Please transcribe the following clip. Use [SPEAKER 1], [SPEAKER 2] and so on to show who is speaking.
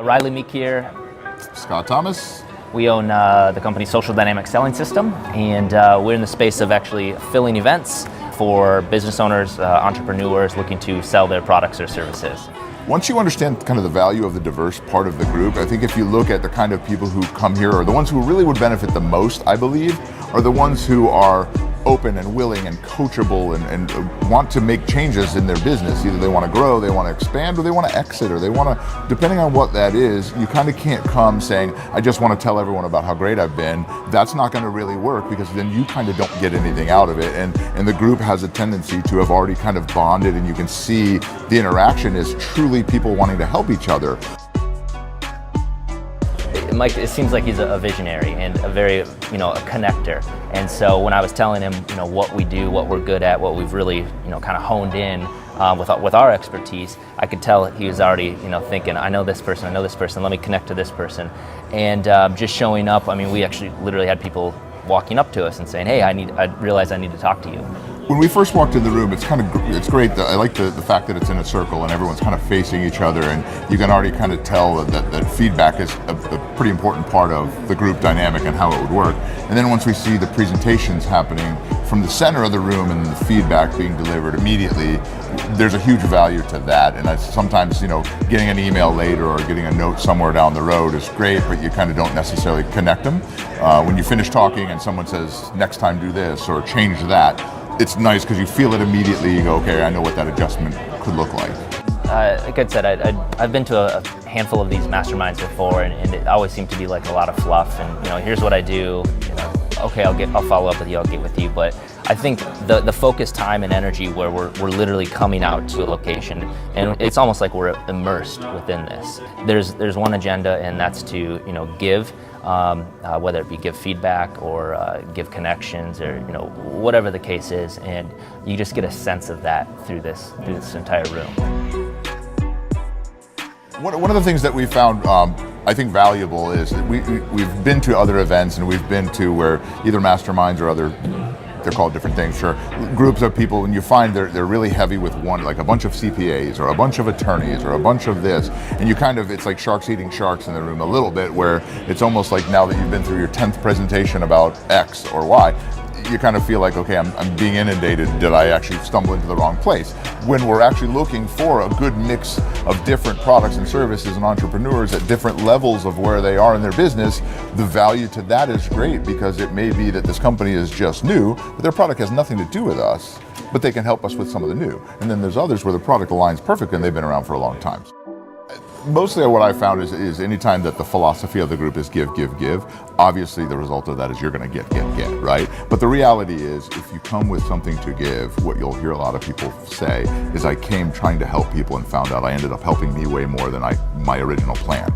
[SPEAKER 1] Rylee Meek here.
[SPEAKER 2] Scott Thomas.
[SPEAKER 1] We own the company Social Dynamic Selling System, and we're in the space of actually filling events for business owners, entrepreneurs looking to sell their products or services.
[SPEAKER 2] Once you understand kind of the value of the diverse part of the group, I think if you look at the kind of people who come here, or the ones who really would benefit the most, I believe, are the ones who are open and willing and coachable and want to make changes in their business. Either they want to grow, they want to expand, or they want to exit, or they want to, depending on what that is, you kind of can't come saying, I just want to tell everyone about how great I've been. That's not going to really work, because then you kind of don't get anything out of it. And the group has a tendency to have already kind of bonded, and you can see the interaction is truly people wanting to help each other.
[SPEAKER 1] Mike, it seems like he's a visionary and a very, a connector. And so when I was telling him, what we do, what we're good at, what we've really, kind of honed in with our expertise, I could tell he was already, thinking, I know this person, let me connect to this person. And just showing up, we actually literally had people walking up to us and saying, hey, I realize I need to talk to you.
[SPEAKER 2] When we first walked in the room, it's great. I like the fact that it's in a circle and everyone's kind of facing each other, and you can already kind of tell that feedback is a pretty important part of the group dynamic and how it would work. And then once we see the presentations happening from the center of the room and the feedback being delivered immediately, there's a huge value to that. And sometimes, getting an email later or getting a note somewhere down the road is great, but you kind of don't necessarily connect them. When you finish talking and someone says, next time do this or change that, it's nice because you feel it immediately. You go, okay, I know what that adjustment could look like.
[SPEAKER 1] Like I said, I've been to a handful of these masterminds before, and it always seemed to be like a lot of fluff. And here's what I do. Okay, I'll follow up with you. I'll get with you. But I think the focused time and energy where we're literally coming out to a location, and it's almost like we're immersed within this. There's one agenda, and that's to give. Whether it be give feedback or give connections or whatever the case is, and you just get a sense of that through this entire room.
[SPEAKER 2] One of the things that we found I think valuable is that we've been to other events, and we've been to where either masterminds or other, they're called different things, sure, groups of people, and you find they're really heavy with one, like a bunch of CPAs or a bunch of attorneys or a bunch of this, and it's like sharks eating sharks in the room a little bit, where it's almost like now that you've been through your 10th presentation about X or Y, you kind of feel like, okay, I'm being inundated. Did I actually stumble into the wrong place? When we're actually looking for a good mix of different products and services and entrepreneurs at different levels of where they are in their business, the value to that is great, because it may be that this company is just new, but their product has nothing to do with us, but they can help us with some of the new. And then there's others where the product aligns perfect and they've been around for a long time. Mostly what I found is anytime that the philosophy of the group is give, obviously the result of that is you're going to get, right? But the reality is, if you come with something to give, what you'll hear a lot of people say is, I came trying to help people and found out I ended up helping me way more than my original plan.